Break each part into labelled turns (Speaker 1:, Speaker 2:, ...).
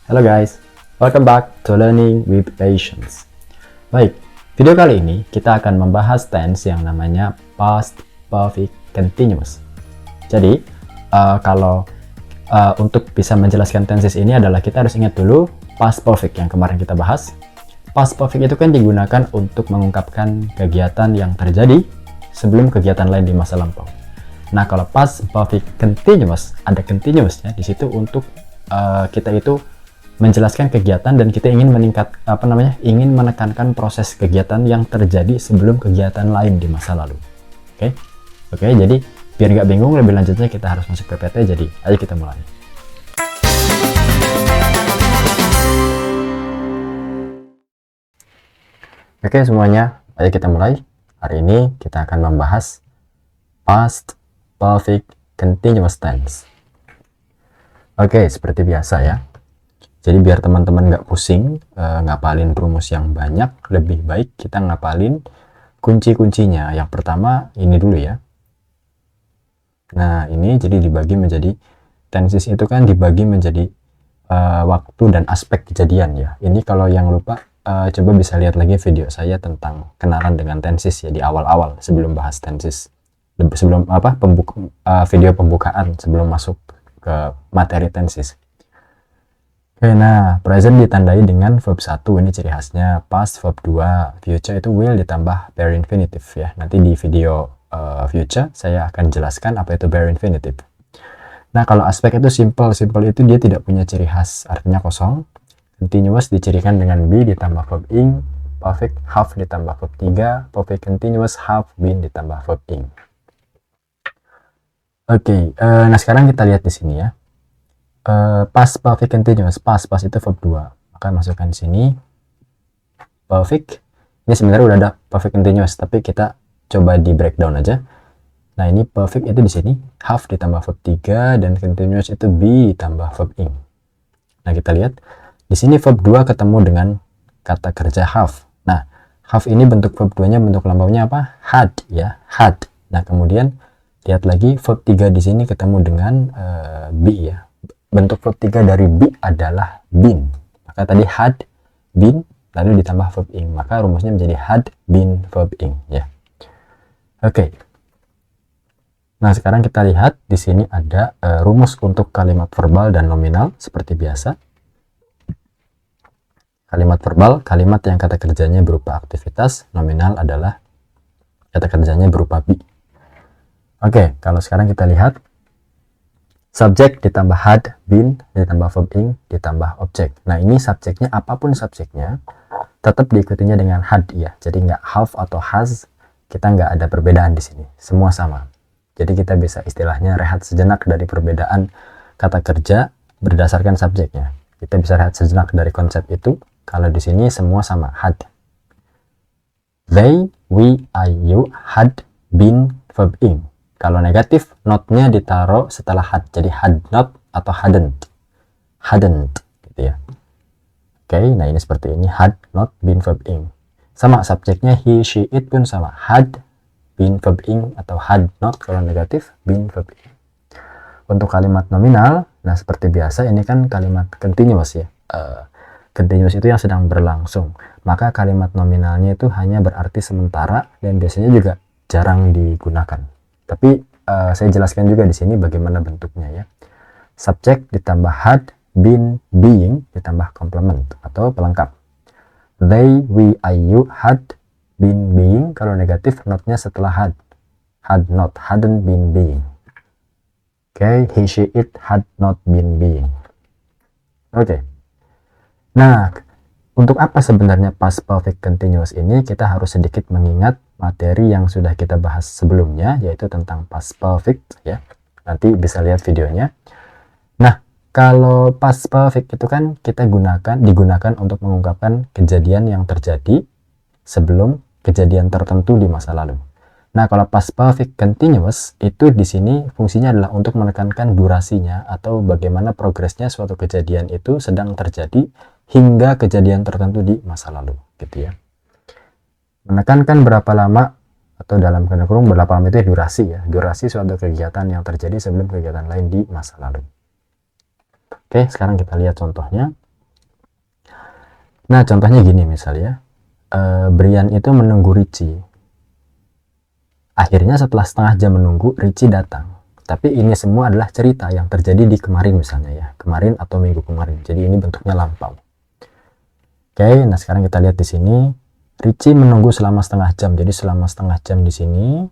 Speaker 1: Hello guys, welcome back to Learning with Patience. Baik, video kali ini kita akan membahas tense yang namanya past perfect continuous. Jadi, untuk bisa menjelaskan tenses ini adalah kita harus ingat dulu past perfect yang kemarin kita bahas. Past perfect itu kan digunakan untuk mengungkapkan kegiatan yang terjadi sebelum kegiatan lain di masa lampau. Nah, kalau past perfect continuous, ada continuousnya di situ untuk kita itu menjelaskan kegiatan dan kita ingin ingin menekankan proses kegiatan yang terjadi sebelum kegiatan lain di masa lalu. Oke, jadi biar nggak bingung lebih lanjutnya kita harus masuk PPT, jadi ayo kita mulai. Oke semuanya, ayo kita mulai. Hari ini kita akan membahas past perfect continuous tense. Oke, seperti biasa ya. Jadi biar teman-teman nggak pusing ngapalin rumus yang banyak, lebih baik kita ngapalin kunci-kuncinya. Yang pertama ini dulu ya. Nah ini jadi dibagi menjadi tenses itu kan dibagi menjadi waktu dan aspek kejadian ya. Ini kalau yang lupa coba bisa lihat lagi video saya tentang kenalan dengan tenses ya di awal-awal sebelum bahas tenses. Sebelum video pembukaan sebelum masuk ke materi tenses. Oke, nah, present ditandai dengan verb 1, ini ciri khasnya. Past, verb 2, future itu will ditambah bare infinitive ya. Nanti di video future saya akan jelaskan apa itu bare infinitive. Nah, kalau aspek itu simple itu dia tidak punya ciri khas, artinya kosong. Continuous dicirikan dengan be ditambah verb ing, perfect have ditambah verb 3, perfect continuous have been ditambah verb ing. Oke, nah sekarang kita lihat di sini ya. Past perfect continuous, past itu verb 2, maka masukkan di sini perfect. Ini sebenarnya udah ada perfect continuous tapi kita coba di breakdown aja. Nah ini perfect itu di sini have ditambah verb 3 dan continuous itu be ditambah verb ing. Nah kita lihat di sini verb 2 ketemu dengan kata kerja have. Nah have ini bentuk verb 2 nya bentuk lambaunya apa? Had ya, had. Nah kemudian lihat lagi verb 3 di sini ketemu dengan be ya. Bentuk verb 3 dari be adalah been. Maka tadi had been lalu ditambah verb ing. Maka rumusnya menjadi had been verb ing ya. Oke. Nah, sekarang kita lihat di sini ada rumus untuk kalimat verbal dan nominal seperti biasa. Kalimat verbal, kalimat yang kata kerjanya berupa aktivitas, nominal adalah kata kerjanya berupa be. Oke, kalau sekarang kita lihat subjek ditambah had, been, ditambah verb ing, ditambah objek. Nah ini subjeknya, apapun subjeknya, tetap diikutinya dengan had ya. Jadi nggak have atau has, kita nggak ada perbedaan di sini. Semua sama. Jadi kita bisa istilahnya rehat sejenak dari perbedaan kata kerja berdasarkan subjeknya. Kita bisa rehat sejenak dari konsep itu. Kalau di sini semua sama, had. They, we, I, you, had, been, verb ing. Kalau negatif, not-nya ditaruh setelah had. Jadi had not atau hadn't. Hadn't, gitu ya. Oke, nah ini seperti ini. Had not been verb ing. Sama, subjeknya he, she, it pun sama. Had been verb ing atau had not kalau negatif, been verb ing. Untuk kalimat nominal, nah seperti biasa ini kan kalimat continuous ya. Continuous itu yang sedang berlangsung. Maka kalimat nominalnya itu hanya berarti sementara dan biasanya juga jarang digunakan. Tapi saya jelaskan juga di sini bagaimana bentuknya ya. Subjek ditambah had, been, being ditambah complement atau pelengkap. They, we, I, you, had, been, being. Kalau negatif not-nya setelah had not, hadn't been, being. Oke, he, she, it had not been, being. Oke. Nah, untuk apa sebenarnya past perfect continuous ini? Kita harus sedikit mengingat materi yang sudah kita bahas sebelumnya, yaitu tentang past perfect ya. Nanti bisa lihat videonya. Nah, kalau past perfect itu kan digunakan untuk mengungkapkan kejadian yang terjadi sebelum kejadian tertentu di masa lalu. Nah, kalau past perfect continuous itu di sini fungsinya adalah untuk menekankan durasinya atau bagaimana progresnya suatu kejadian itu sedang terjadi hingga kejadian tertentu di masa lalu, gitu ya. Menekankan berapa lama atau dalam tanda kurung berapa lama itu durasi ya, durasi suatu kegiatan yang terjadi sebelum kegiatan lain di masa lalu. Oke, sekarang kita lihat contohnya. Nah, contohnya gini misalnya, Brian itu menunggu Richie. Akhirnya setelah setengah jam menunggu, Richie datang. Tapi ini semua adalah cerita yang terjadi di kemarin misalnya ya, kemarin atau minggu kemarin. Jadi ini bentuknya lampau. Oke, nah sekarang kita lihat di sini, Richie menunggu selama setengah jam. Jadi selama setengah jam di sini,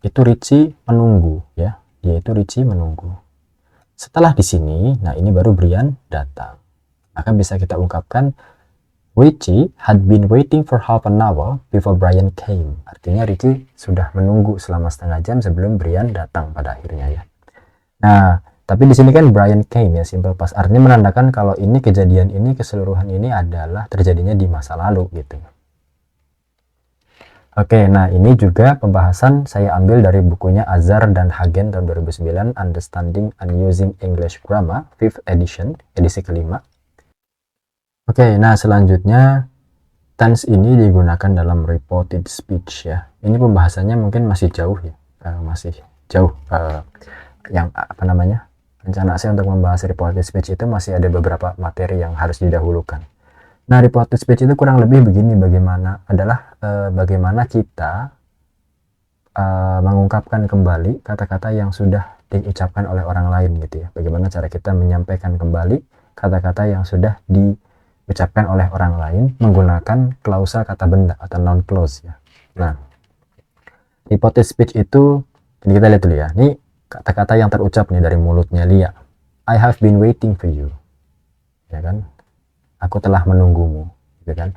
Speaker 1: itu Richie menunggu ya, dia itu Richie menunggu. Setelah di sini, nah ini baru Brian datang. Maka bisa kita ungkapkan, Richie had been waiting for half an hour before Brian came. Artinya Richie sudah menunggu selama setengah jam sebelum Brian datang pada akhirnya ya. Nah, tapi di sini kan Brian came ya, simple past. Artinya menandakan kalau ini kejadian ini, keseluruhan ini adalah terjadinya di masa lalu gitu. Oke, nah ini juga pembahasan saya ambil dari bukunya Azar dan Hagen tahun 2009, Understanding and Using English Grammar, 5th edition, edisi kelima. Oke, nah selanjutnya tense ini digunakan dalam reported speech ya. Ini pembahasannya mungkin masih jauh ya, masih jauh. Yang apa namanya, rencana saya untuk membahas reported speech itu masih ada beberapa materi yang harus didahulukan. Nah, reported speech itu kurang lebih begini, bagaimana kita mengungkapkan kembali kata-kata yang sudah diucapkan oleh orang lain gitu ya. Bagaimana cara kita menyampaikan kembali kata-kata yang sudah diucapkan oleh orang lain menggunakan klausa kata benda atau noun clause ya. Nah, reported speech itu, ini kita lihat dulu ya. Ini kata-kata yang terucap nih dari mulutnya Lia. I have been waiting for you. Ya kan? Aku telah menunggumu, gitu kan?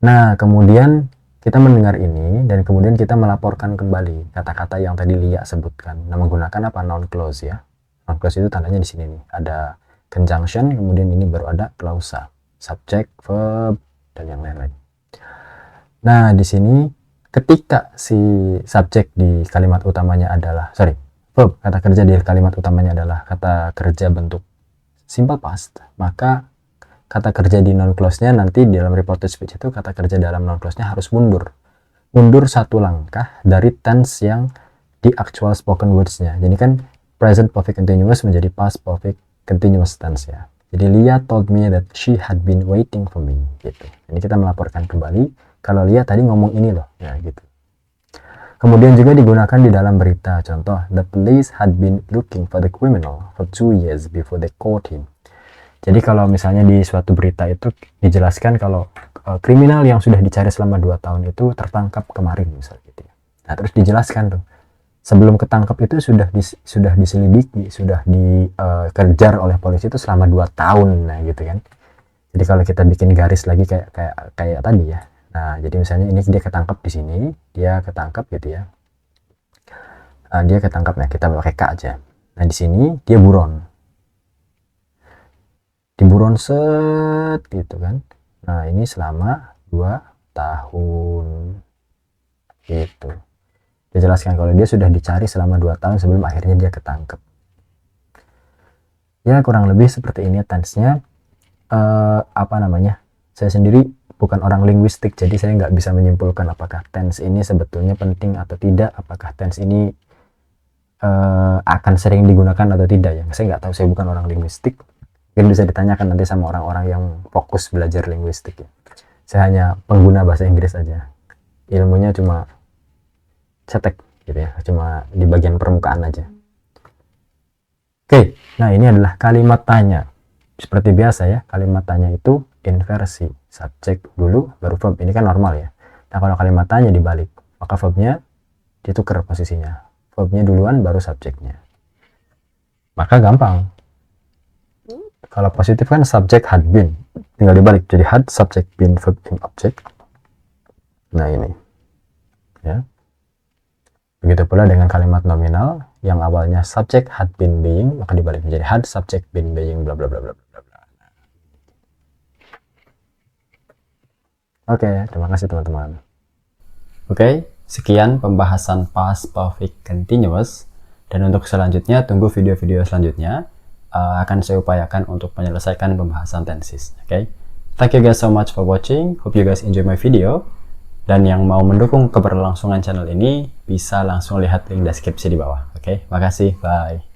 Speaker 1: Nah, kemudian kita mendengar ini dan kemudian kita melaporkan kembali kata-kata yang tadi Lia sebutkan. Nah, menggunakan apa? Noun clause ya. Noun clause itu tandanya di sini nih. Ada conjunction, kemudian ini baru ada klausa, subject, verb, dan yang lain-lain. Nah, di sini ketika si subjek di kalimat utamanya adalah, verb, kata kerja di kalimat utamanya adalah kata kerja bentuk simple past, maka kata kerja di noun clause-nya nanti di dalam reported speech itu kata kerja dalam noun clause-nya harus mundur satu langkah dari tense yang di actual spoken words-nya. Jadi kan present perfect continuous menjadi past perfect continuous tense ya. Jadi Lia told me that she had been waiting for me gitu. Jadi kita melaporkan kembali kalau Lia tadi ngomong ini loh ya gitu. Kemudian juga digunakan di dalam berita. Contoh, the police had been looking for the criminal for 2 years before they caught him. Jadi kalau misalnya di suatu berita itu dijelaskan kalau kriminal yang sudah dicari selama 2 tahun itu tertangkap kemarin misalnya gitu ya. Nah, terus dijelaskan tuh, sebelum ketangkap itu sudah diselidiki, sudah dikejar oleh polisi itu selama 2 tahun. Nah, gitu kan. Jadi kalau kita bikin garis lagi kayak tadi ya. Nah, jadi misalnya ini dia ketangkap di sini, dia ketangkap gitu ya. Dia ketangkap ya, kita pakai K aja. Nah, di sini dia buron. Diburon set gitu kan. Nah, ini selama 2 tahun gitu. Dijelaskan kalau dia sudah dicari selama 2 tahun sebelum akhirnya dia ketangkep. Ya, kurang lebih seperti ini tense-nya. Saya sendiri bukan orang linguistik, jadi saya nggak bisa menyimpulkan apakah tense ini sebetulnya penting atau tidak, apakah tense ini akan sering digunakan atau tidak ya. Saya nggak tahu, saya bukan orang linguistik. Mungkin bisa ditanyakan nanti sama orang-orang yang fokus belajar linguistik ya. Saya hanya pengguna bahasa Inggris aja. Ilmunya cuma cetek gitu ya, cuma di bagian permukaan aja. Oke, nah ini adalah kalimat tanya. Seperti biasa ya, kalimat tanya itu inversi. Subjek dulu, baru verb. Ini kan normal ya. Nah, kalau kalimat tanya dibalik, maka verbnya ditukar posisinya. Verbnya duluan, baru subjeknya. Maka gampang. Kalau positif kan subject had been, tinggal dibalik jadi had, subject, been, verb, in, object. Nah ini ya. Begitu pula dengan kalimat nominal yang awalnya subject had been being, maka dibalik menjadi had, subject, been being, bla bla bla bla bla bla. Oke, terima kasih teman-teman. Oke, sekian pembahasan past perfect continuous, dan untuk selanjutnya tunggu video-video selanjutnya. Akan saya upayakan untuk menyelesaikan pembahasan tenses. Okay? Thank you guys so much for watching. Hope you guys enjoy my video. Dan yang mau mendukung keberlangsungan channel ini bisa langsung lihat link deskripsi di bawah. Oke, makasih. Bye.